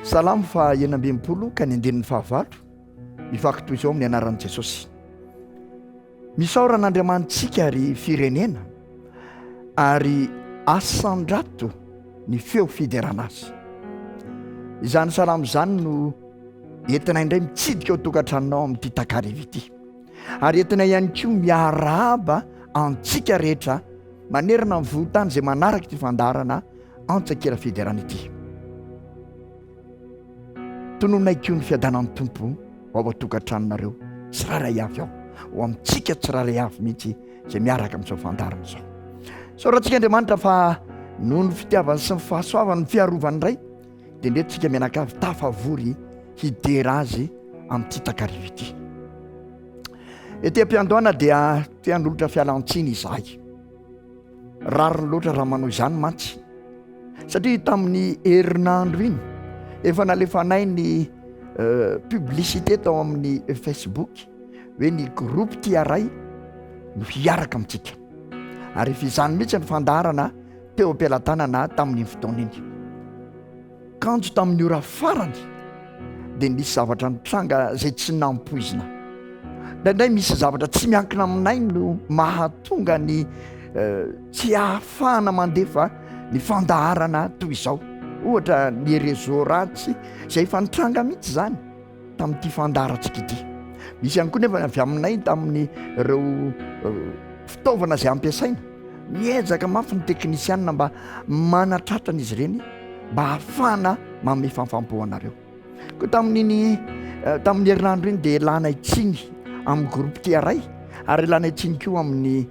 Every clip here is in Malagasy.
Salamo fa 12 ka ny andinin'ny fahavalo mifaky izao amin'ny anaran'i Jesosy. Misaoran'Andriamanitsika ary firenena ary asan-drato ny feo fiderana azy. Izany salamo izany no entina indray mitsidika ao tokantranonao amin'ity takariva ity. Ary entina ihany koa miarahaba antsika rehetra manerana ny volontany izay manaraka ity fandarana antsakela fiderana ity. Tononay koa ny fiadanan'ny tompo ao an-tokantranonareo tsiraray avy ao, ho amintsika tsiraray avy mihitsy izay miaraka amin'izao fandarana izao. Saorantsika Andriamanitra fa noho ny fitiavany sy ny fahasoavany ny fiarovany indray dia indreontsika mianakavy tafavory hidera azy amin'ity takariva ity. Ety am-piandohana dia te-hanolotra fialan-tsiny izahay. Rariny loatra raha manao izany mantsy satria tamin'ny herinandro iny efa nalefanay ny publicité tao amin'ny Facebook hoe ny groupe Tiaray no hiaraka amintsika, ary efa izany mihitsy ny fandarana teo am-pialantanana tamin'ny fotoana iny. Kanjo tamin'ny ora farany dia nisy zavatra nitranga izay tsy nampoizina. Indraindray misy zavatra tsy miankina aminay no mahatonga ny tsy ahafahana mandefa ny fandaharana toy izao. Ohatra ny réseau ratsy izay efa nitranga mihitsy izany tamin'ity fandaharantsika ity. Misy ihany koa nefa avy aminay tamin'ny ireo fitaovana izay ampiasaina, miezaka mafy ny teknisianina mba manatratrana izy ireny mba ahafahana manome fanfampo anareo. Koa tamin'ny herinandro iny dia lanay tsiny amin'ny groupe Tiaray, ary lanay tsiny koa amin'ny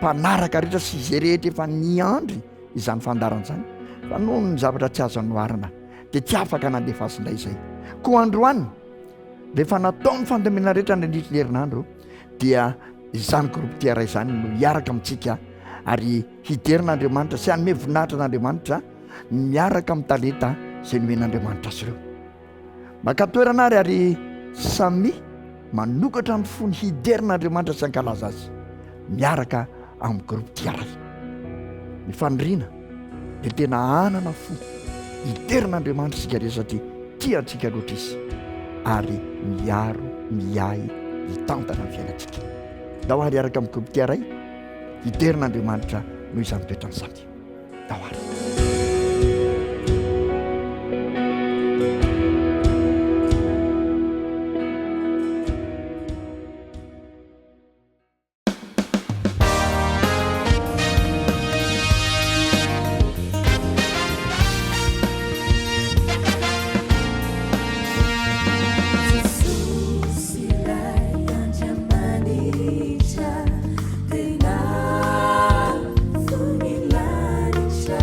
mpanaraka rehetra sy izay rehetra efa niandry izany fandarana izany. Fa noho ny zavatra tsy azo anoharana dia tsy afaka nandefa azy indray izay. Koa androany rehefa natao ny fandaminana rehetra nandritra ny herinandro dia izany groupe Tiaray izany no hiaraka amintsika ary hiderin'Andriamanitra sy hanome voninahitra n'Andriamanitra miaraka amin'ny talenta izay nomen'Andriamanitra azy ireo. Maka toerana ary samy manokatra ny fony hiderin'Andriamanitra sy hankalaza azy miaraka amin'ny groupe Tiaray. Ny faniriana dia tena anana fo hiderin'Andriamanitra sika rehetra satria tia antsika loatra izy ary miaro miay hitantana ny fiainantsika. Dao ary araka amin'ny groupe Tiaray hiderin'Andriamanitra noho izany toetran'izany. Dao ary. Tena funilani cha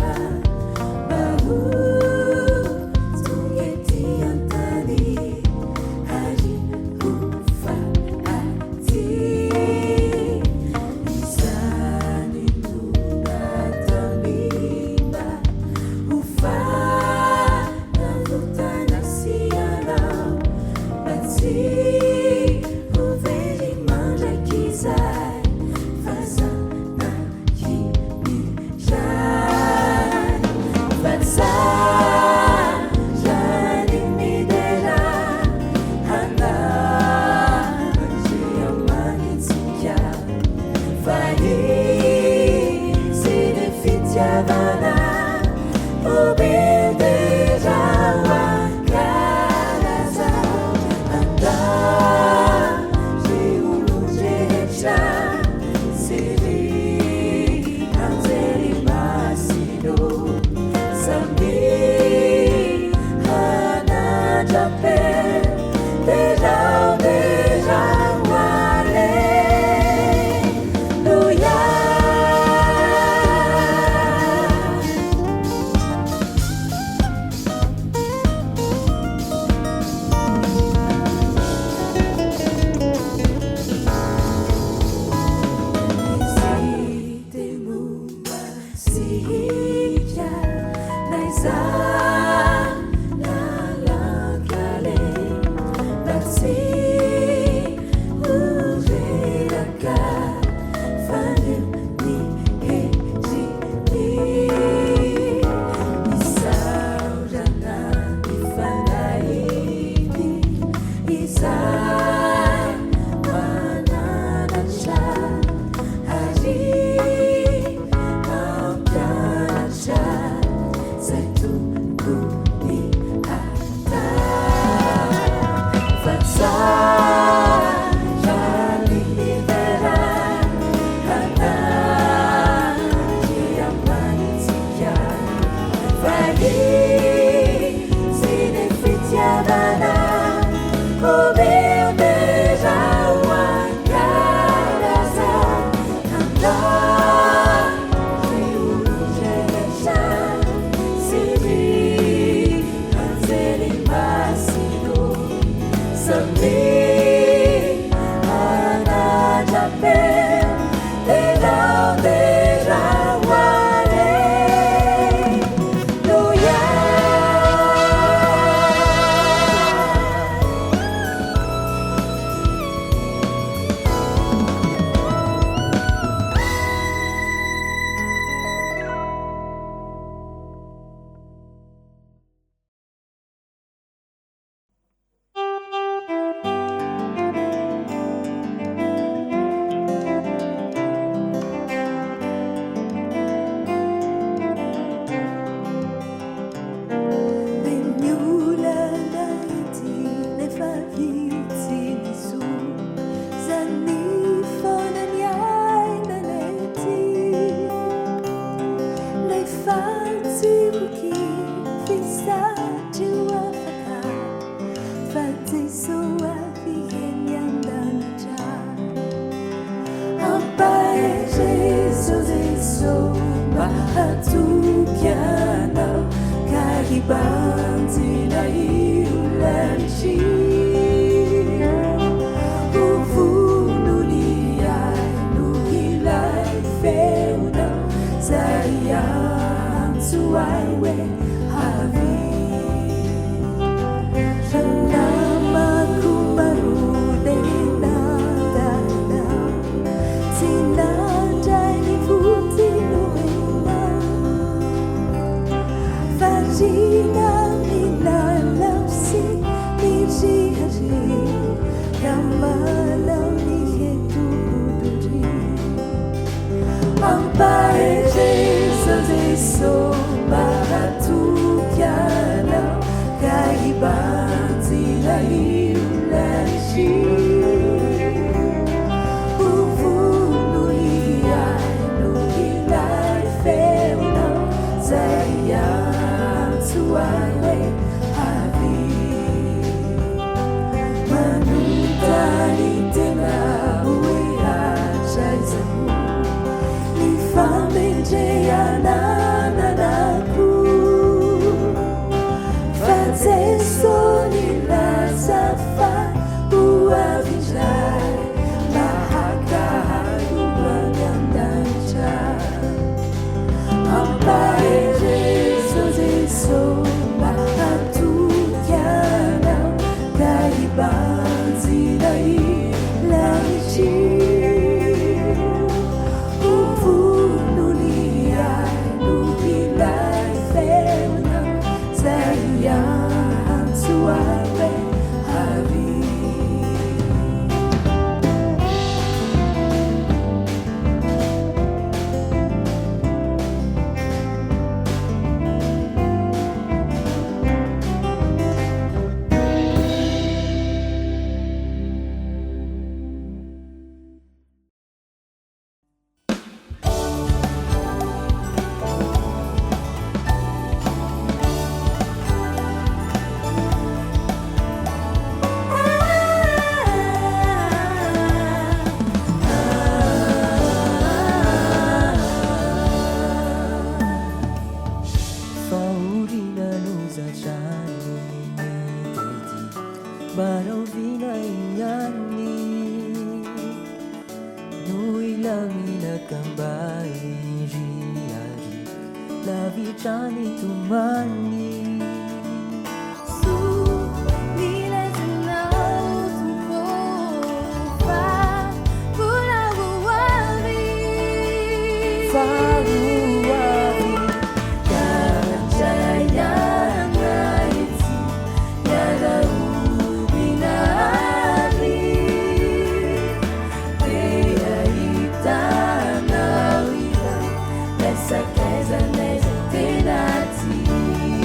Essa casa nessa tenati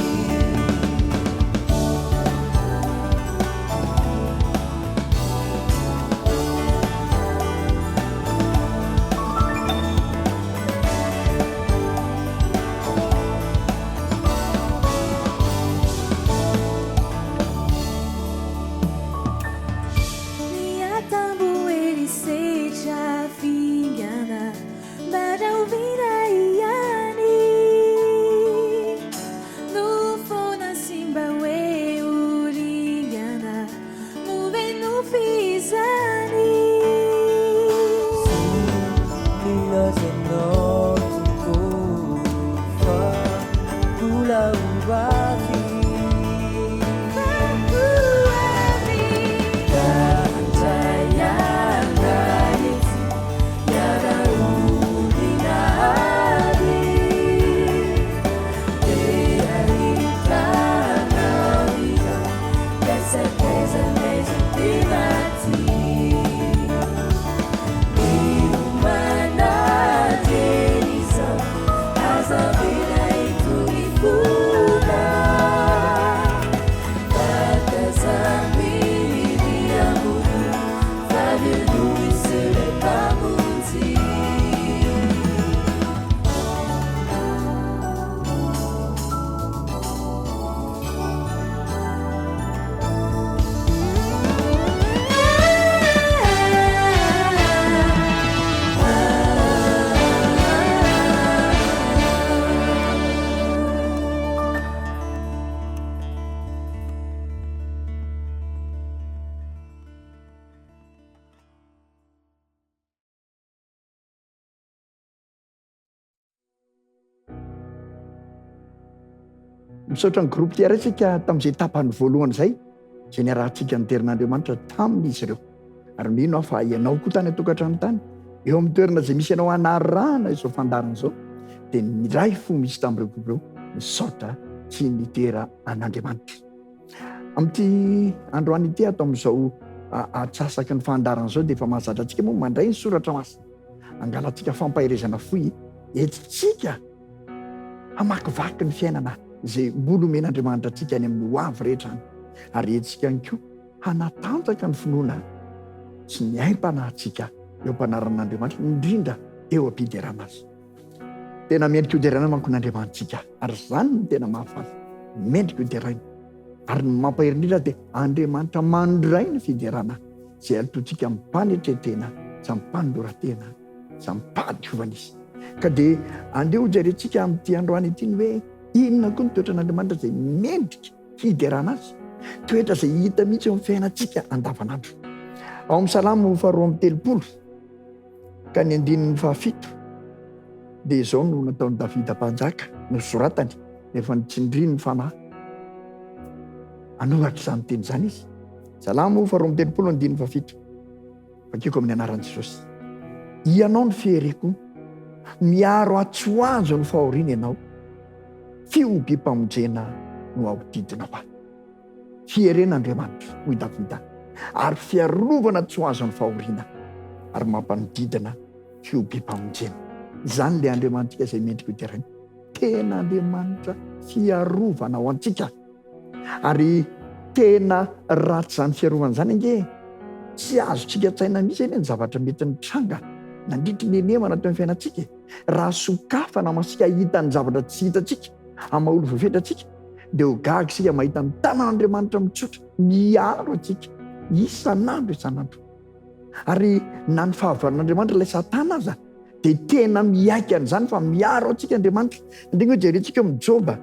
misaotra ny groupe tiaratsika tamin'izay tapany voalohany zay zay niarahantsika ny terin'Andriamanitra tamin'izy ireo. Ary mino aho fa ianao koa tany atokantrano tany eo amin'ny toerana zay misy ianao anarana izao fandarana izao dia niray fo misy tamin'ireo groupe ireo misaotra sy nitera an'Andriamanitra. Amin'ity androany ity atao amin'izao atsasaky ny fandarana izao dia efa mahazatra antsika moa mandray ny soratra masina angalantsika fampahirezana foy entitsika hamakivaky ny fiainana izay mbola omen'Andriamanitra antsika any amin'ny hoavy rehetra any. Ary entsika ihany koa hanatanjaka ny finoana sy ny aim-panahintsika eo am-panaran'Andriamanitra indrindra eo am-piderana azy. Tena mendrika hiderana manko n'Andriamanitsika ary izany no tena mahafaly mendrika hiderana. Ary ny mampahery indrindra dia Andriamanitra mandray ny fiderana izay alotontsika mipanetretena sy mipanodoratena sy mipahadiovana izy. Ka dia andeha hojerentsika amin'ity androany ity ny hoe inona koa ny toetra n'Andriamanitra izay mendrika hiderana azy, toetra izay hita mihitsy eo amin'ny fiainantsika andavanandro. Ao amin'ny Salamo 2:30 ka ny 7 dia izao no nataony Davida mpanjaka no soratany rehefa nitsindriny ny fanahy. Anohatra izany teny izany izy. Salamo 2:30 fakiko amin'ny anaran'i Jesosy. Ianao ny fiheriko, miaro atsoazo ny fahoriana ianao, fiobim-pamonjena no ahodidina ho ahy. Fiheren'Andriamanitra hoy Davida ary fiarovana atsoazo ny fahoriana ary mampanodidina fiobim-pamonjena. Izany le Andriamanitra izay mendrika hiterana. Tena Andriamanitra fiarovana ho antsika. Ary tena ratsy izany fiarovana izany ange tsy azontsika tsaina mihitsy eny ny zavatra mety nitranga nandritry ny enemana teo amin'ny fiainantsika. Raha sokafana masika hita ny zavatra tsy hitantsika amaolo voafetratsika dia ho gaga isika mahita ny tanan'Andriamanitra mitsotra miaro antsika isan'andro. Ary na ny fahavaran'Andriamanitra ilay Satana aza dia tena miaika an'izany fa miaro antsika Andriamanitra. Indrindra hoe jerentsika amin'ny Joba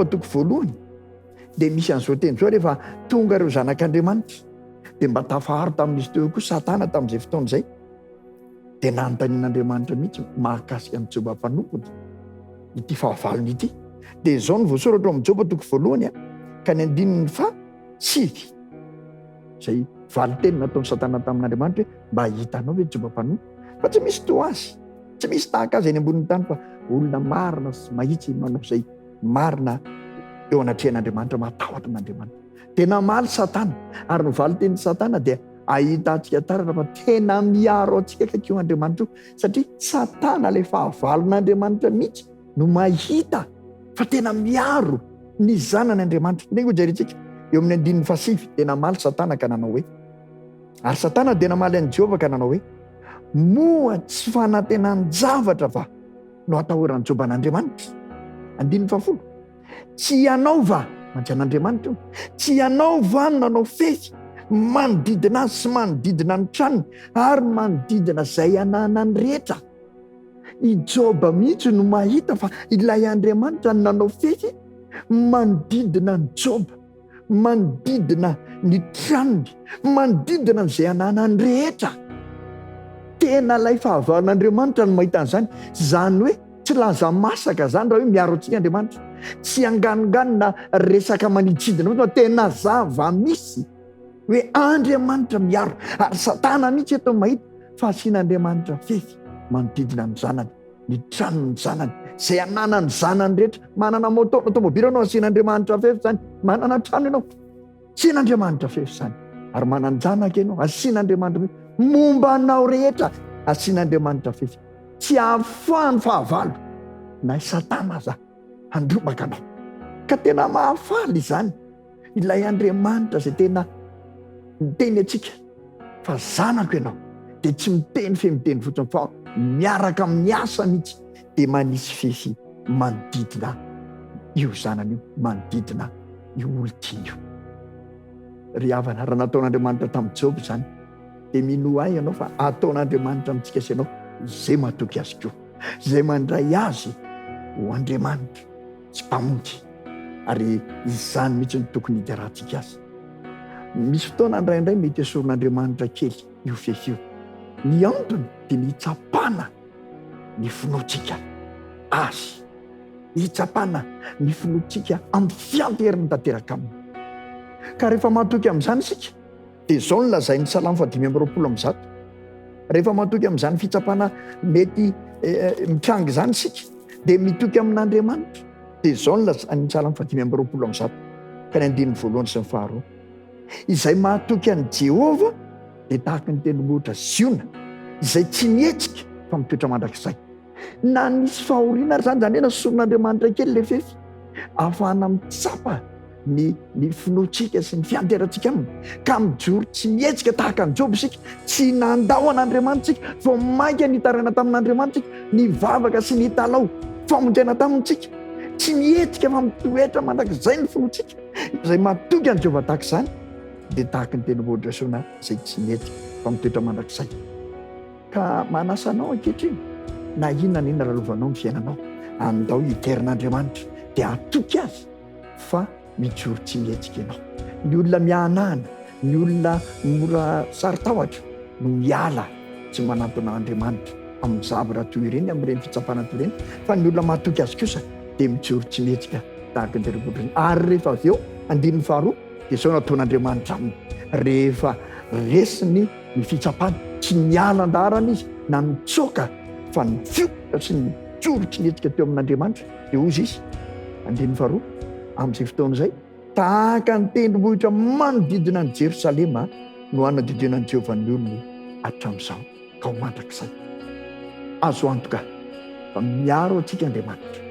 1 dia misy an'izao teny izao rehefa tonga ireo zanak'Andriamanitra dia mba tafaharo tamin'izy teo koa Satana tamin'izay fotoana izay dia nanontanian'Andriamanitra mihitsy mahakasika ny Joba mpanompony ity fahavalony ity. Dia izao no voasoratra amin'ny Joba 1 ka ny 7 izay valiteny nataony Satana tamin'Andriamanitra hoe mba hitanao hoe Joba mpanompy fa tsy misy toa azy, tsy misy tahaka azy eny ambonin'ny tany fa olona marina sy mahitsy manao izay marina eo anatrehan'Andriamanitra, matahotra n'Andriamanitra. Tena maly Satana ary ny valiteny Satana dia ahitantsika taratra fa tena miaro antsika kaikio Andriamanitra satria Satana ilay fahavalon'Andriamanitra mihitsy no mahita fa tena miaro ny zanan'Andriamanitra. Ndray hojerentsika eo amin'ny 7 tena maly Satana ka nanao hoe, ary Satana dia namaly an'i Jehova ka nanao hoe moa tsy fanantenany zavatra va no atahoran'ny Joba n'Andriamanitra. 10 tsy ianao va manjan'Andriamanitra io, tsy ianao va nanao fefy manodidina azy sy manodidina ny tranony ary manodidina izay ananany rehetra. I Joba mihitsy no mahita fa ilay Andriamanitra no nanao fefy manodidina ny Joba, manodidina ny tranony, manodidina izay ananany rehetra. Tena ilay fahavalon'Andriamanitra no mahita an'izany. Izany hoe tsy laza masaka zany raha hoe miaro antsika Andriamanitra, tsy anganonganona resaka maniditsidina fa tena zava misy hoe Andriamanitra miaro. Ary Satana mihitsy eto mahita fa asian'Andriamanitra fefy manodidina ny zanany, ny tranony zanany, izay ananany zanany rehetra. Manana tômôbila anao asian'Andriamanitra fefy zany, manana trano ianao asian'Andriamanitra fefy zany, ary manana janaka ianao asian'Andriamanitra fefy, momba anao rehetra asian'Andriamanitra fefy. Tsy ahafahan'ny fahavalo na Satana aza handrobaka anao. Ka tena mahafaly izany ilay Andriamanitra izay tena miteny atsika fa zanako ianao, dia tsy miteny fe miteny fotsiny fa miaraka amin'ny asa mihitsy dia manisy fefy manodidina io zanany io, manodidina io olon-tiany io. Ry havana, raha nataon'Andriamanitra tamin'i Joba izany dia mino ahy ianao fa ataon'Andriamanitra amintsika sy ianao izay mahatoky azy koa, izay mandray azy ho Andriamanitra sy mpamonjy. Ary izany mihitsy no tokony hiderahantsika azy. Misy fotoana indraindray mety esorin'Andriamanitra kely io fefy io. Ny antony dia ny hitsapana ny finoantsika azy hitsapana ny finoantsika amin'ny fianterana tanteraka aminy. Ka rehefa mahatoky amin'izany isika dia izao no lazain'ny Salamo 5:20 rehefa mahatoky amin'izany fitsapana mety mitranga izany isika dia mitoky amin'Andriamanitra. Dia izao no lazain'ny Salamo 5:20 ka ny 1 sy ny 2 izay mahatoky an'i Jehova dia tahaka ny tendrombohitra Ziona izay tsy mihetsika fa mitoetra mandrakizay. Na nisy fahoriana ary zany hoe nasoron'Andriamanitra kely le fefy ahafahana mitsapa ny finoantsika sy ny fianterantsika aminy ka mijoro tsy mihetsika tahaka ny Joby isika, tsy nandao an'Andriamanitra isika fa mainka nitarana tamin'Andriamanitra isika, nivavaka sy nitalao famonjena tamintsika, tsy mihetsika fa mitoetra mandrakizay ny finoantsika izay mahatoky an'i Jehova tahaka izany dia tahaka ny tendrombohitra Siona izay tsy mihetsika fa mitoetra mandrakizay. Ka manasa anao ankehitriny na inona na inona lalovanao ny fiainanao, andao hiteran'Andriamanitra dia atoky azy fa mijoro tsy mihetsika ianao. Ny olona mianahana, ny olona mora saritahotra no miala tsy manantona Andriamanitra amin'ny zavatra toy ireny, amin'ireny fitsapana toy ireny, fa ny olona mahatoky azy kosa dia mijoro tsy mihetsika tahaka ny tendrombohitra. Ary rehefa avy eo 2 dia izao nataon'Andriamanitra aminy, rehefa resiny ny fitsapana tsy miala andaharana izy na mitsoaka fa ny fioka sy ny joro tsy mihetsika teo amin'Andriamanitra dia ozy izy 2 amin'izay fotoana izay tahaka ny tendrombohitra manodidina ny Jerosalema no hanadidinan'i Jehovah ny olony hatramin'izao ka ho mandrakizay. Azo antoka fa miaro antsika Andriamanitra,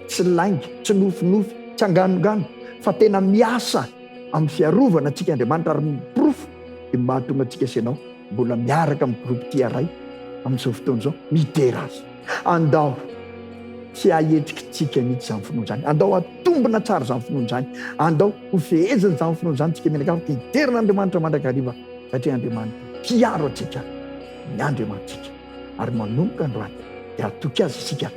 tsy lainga, tsy nofinofy, tsy anganongano fa tena miasa amin'ny fiarovana antsika Andriamanitra ary miprofo dia mahatonga antsika sy ianao mbola miaraka amin'ny groupe Tia Ray amin'izao fotoana izao mitera azy. Andao tsy ahetrikitsika mihitsy izany finoana izany, andao atombona tsara izany finoana izany, andao ho fehezana izany finoana izany tsika mianakavy hiteran'Andriamanitra mandrakariva satria Andriamanitra mpiaro antsika, miandriamantsika ary manomboka androany dia atoky azy isika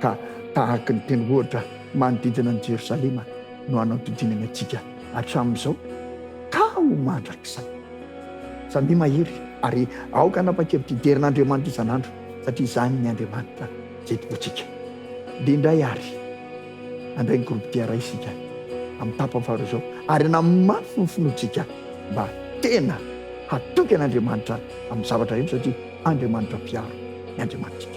ka tahaka ny tendrombohitra manodidina ny Jerosalema no hanatodinana antsika hatramin'izao ka ho mandrakizay. Samby mahery ary aoka hanapa-kevitra hiteran'Andriamanitra isan'andro satria izany ny Andriamanitra izay tokontsika. Dia indray ary andray ny groupe Tia Ray isika amin'ny tapany faharoa izao ary namafy ny finoantsika mba tena hatoky an'Andriamanitra amin'ny zavatra rehetra satria Andriamanitra mpiaro ny Andriamanitra.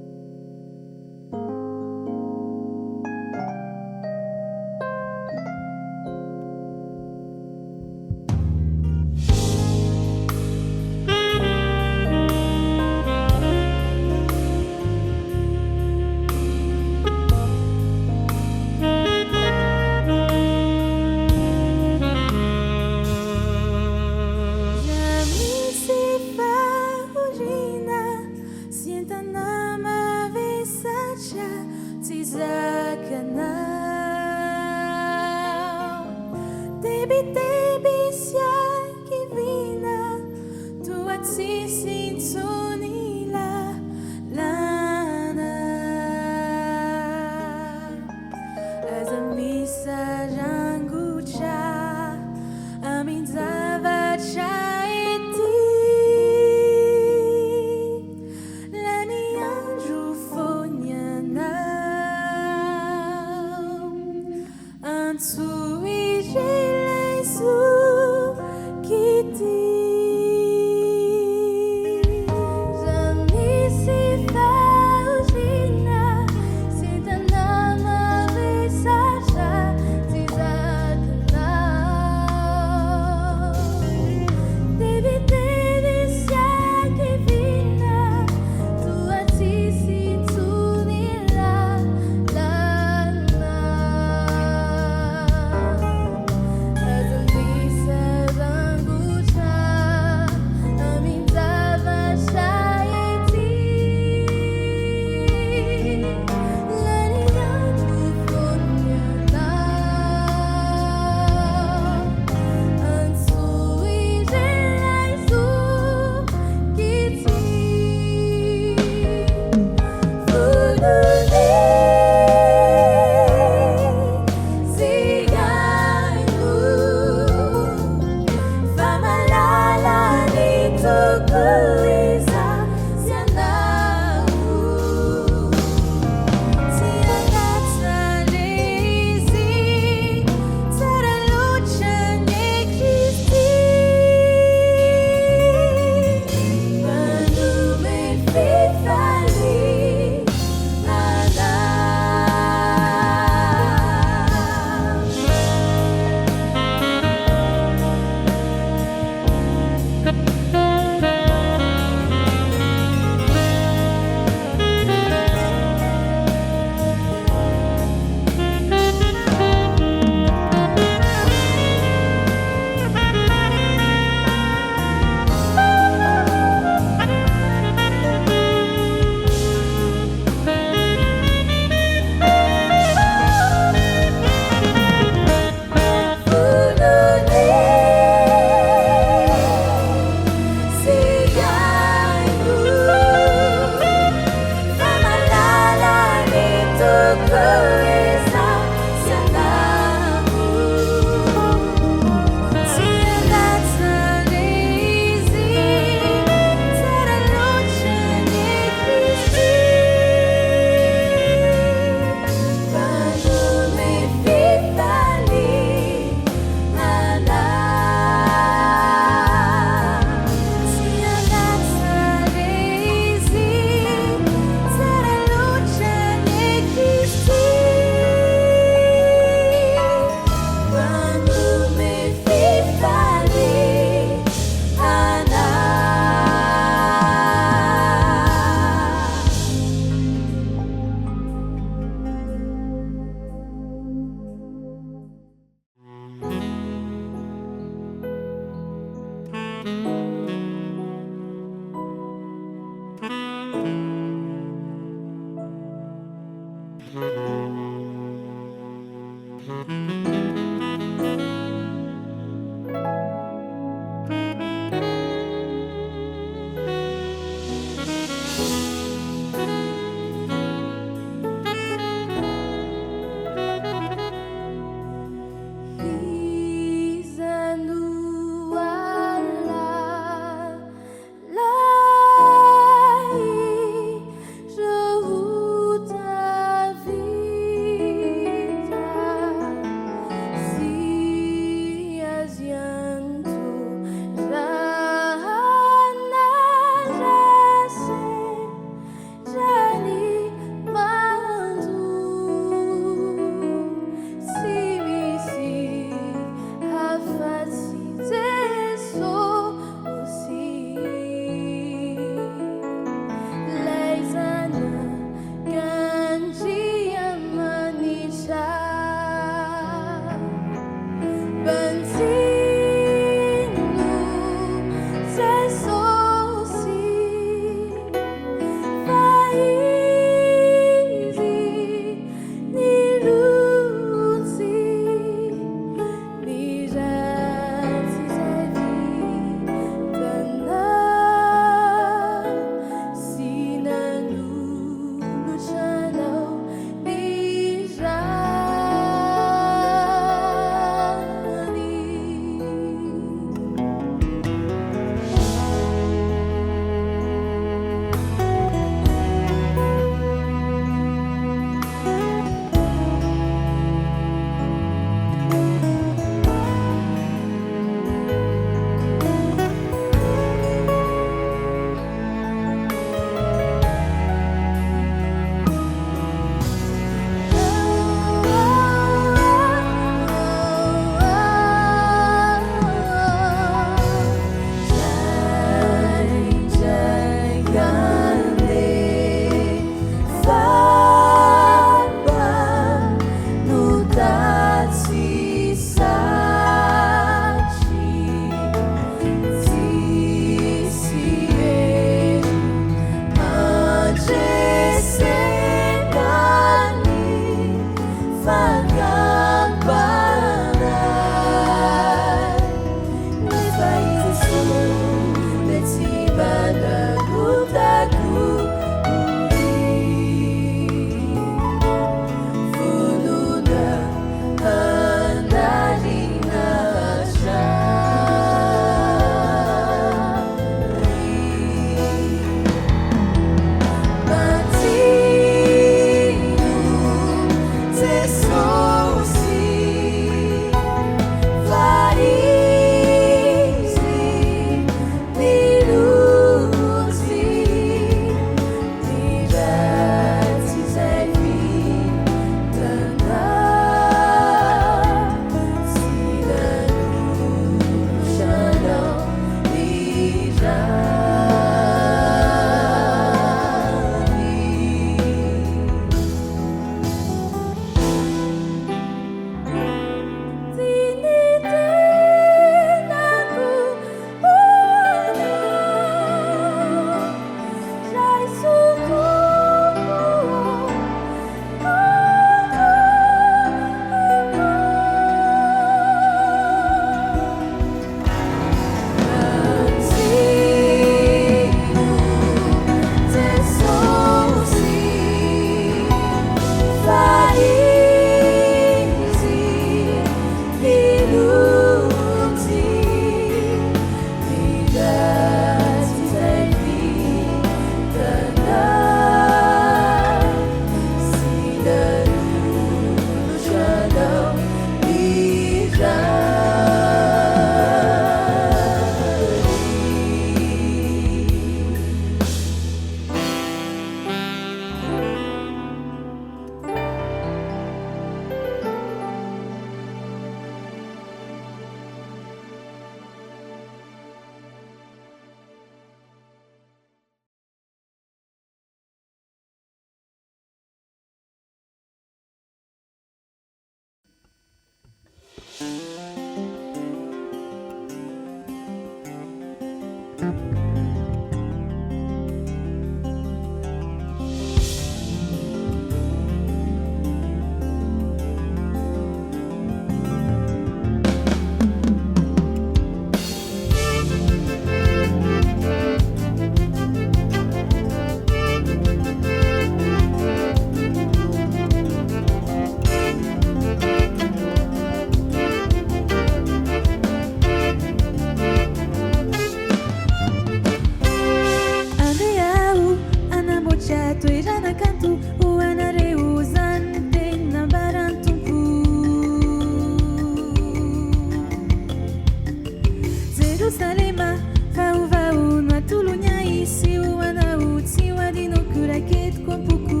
Jerusalema vaovao no atolonya isy ho anao tsy ho adino koraketiko ampoko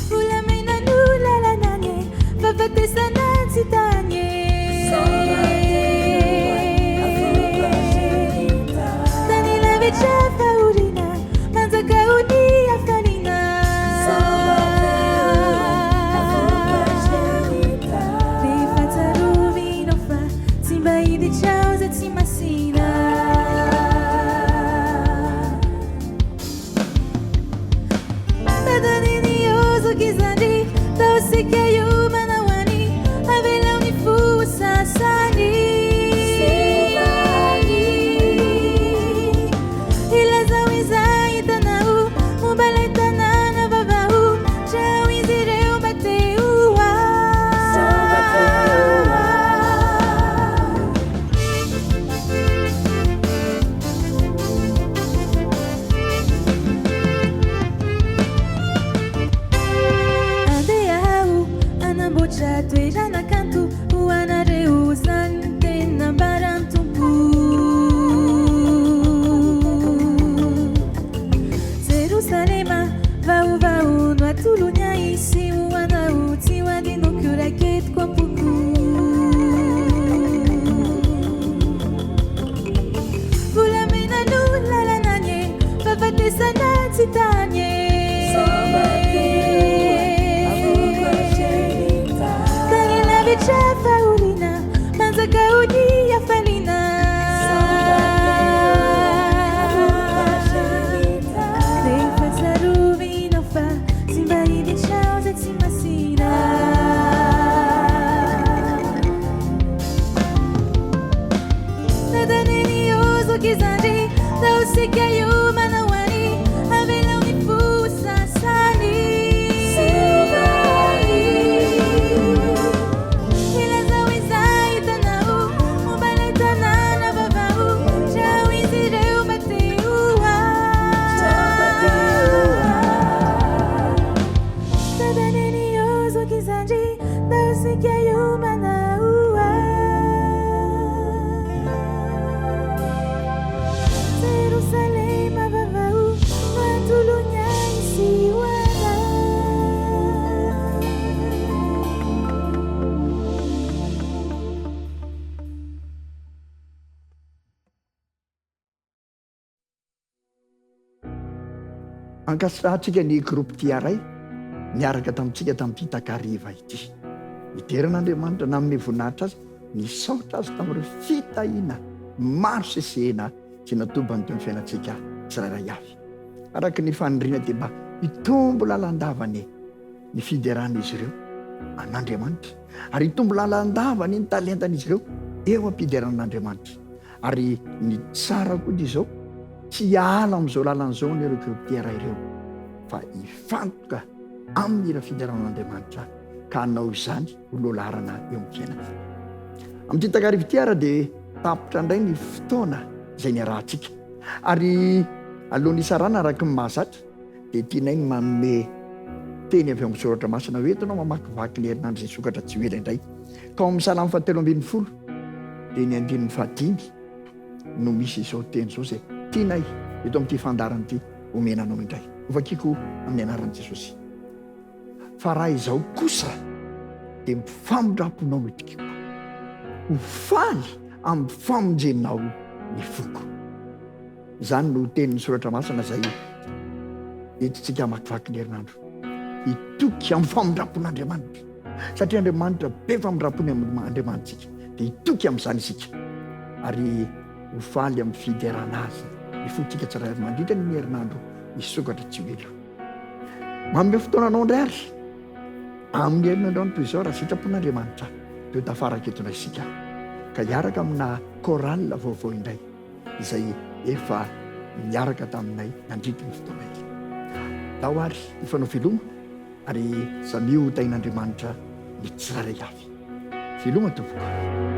volamena no lalananye fafatesana tsy tanye tany lavitra faorina manjakaony afalina rehefa tsarovina fa tsy mba hiditra za tsy masina tadaniny ozoko izany tao sika io manao any avelao ny fosasany ilazao izay hitanao momba ilay tanàna vavao trao izy ireo mateoa andeha aho anamboatra toerana kanto ho anareo zany tena mbarantompo Jerusalema vaovao no atolonya isy ho anao tsy ho adino koraketiko ampoko volamena no lalananye fafatesana tsy tanye tany lavitra faorina manjakaony afalina rehefa tsarovina fa tsy mba hiditrao za tsy masina tadaniny ozoko izany tao sika io manao any avelao ny fosasany ilazao izay hitanao momba ilay tanàna vavao trao izy ireo mateoa tadaniny ozoko izany tao sika io manao Jerusalema vavao no atolonya isy ho anao ankasitrahantsika ny groupe tiaray miaraka tamintsika tamin'ity takariva ity nideran'Andriamanitra namin'ny voninahitra azy nisaotra azy tamin'ireo fitahina maro sesehna sy natobany teo ny fiainantsika tsirairay avy araka ny fanindriana dia mba hitombo lalandavany ny fideran'izy ireo an'Andriamanitra ary hitombo lalandavany ny talentan'izy ireo eo ampideran'Andriamanitra ary ny tsara koa dia izao tsy hiala amin'izao lalan'izao ny ireo groupe ireo fa hifantoka amin'ny ira fideran'Andriamanitra ka hanao izany hololarana eo amin'ny fiainana amin'ity takariva ity ara dia tapitra indray ny fotoana izay ny arahantsika ary alohan'ny isarana araka ny mahazatra dia tianay ny manome teny avy amin'ny soratra masina hoe entinao mamakivaky ny herinandro izay sokatra tsy hoela indray ka ao amin'ny salamy 7:20 dia ny 5 no misy izao teny izao izay tianay eto amin'ity fandarana ity homenanao indray ovakiko amin'ny anaran'i Jesosy fa raha izao kosa dia mifamondramponao etikiko ho faly amin'ny famonjenao ny foko izany no tenin'ny soratra masina izay entintsika makivaky ny herinandro hitoky amin'ny famondrampon'Andriamanitra satria Andriamanitra be famondrampon'ny Andriamanitsika dia hitoky amin'izany isika ary ho faly amin'ny fiderana azy ny fotsika tsirairay mandritra ny herinandro misokatra tsy hoelo manome fotoananao indray ary amin'ny herinandro any toy izao raha sitrapon'Andriamanitra teo tafaraka etona isika ka hiaraka amina korala vaovao indray izay efa miaraka taminay nandritra ny fotoana ity tao ary ifanao filoma ary samio tain'Andriamanitra ny tsirairay avy filoma tompoko